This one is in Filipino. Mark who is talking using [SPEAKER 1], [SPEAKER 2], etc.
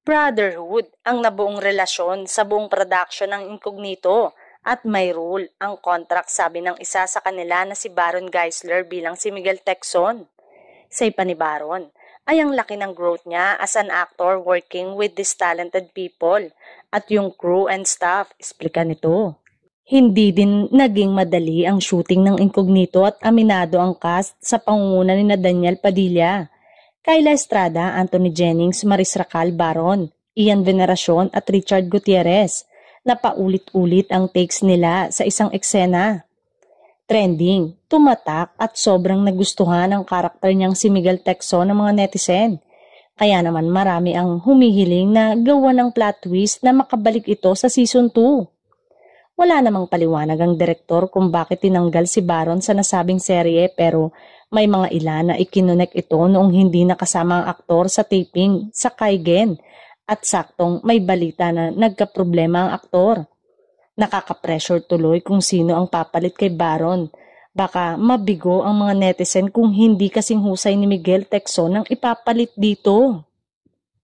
[SPEAKER 1] Brotherhood ang nabuong relasyon sa buong production ng Incognito at may rule ang contract, sabi ng isa sa kanila na si Baron Geisler bilang si Miguel Tecson. Say pa ni Baron ay ang laki ng growth niya as an actor working with these talented people at yung crew and staff, explika nito. Hindi din naging madali ang shooting ng Incognito at aminado ang cast sa pangunguna ni Daniel Padilla, Kayla Estrada, Anthony Jennings, Maris Racal Baron, Ian Veneracion at Richard Gutierrez na paulit-ulit ang takes nila sa isang eksena. Trending, tumatak at sobrang nagustuhan ang karakter niyang si Miguel Tecson ng mga netizen. Kaya naman marami ang humihiling na gawa ng plot twist na makabalik ito sa season 2. Wala namang paliwanag ang direktor kung bakit tinanggal si Baron sa nasabing serye, pero may mga ilan na ikinunek ito noong hindi nakasama ang aktor sa taping sa Kaigen at saktong may balita na nagkaproblema ang aktor. Nakaka-pressure tuloy kung sino ang papalit kay Baron. Baka mabigo ang mga netizen kung hindi kasing husay ni Miguel Tecson ang ipapalit dito.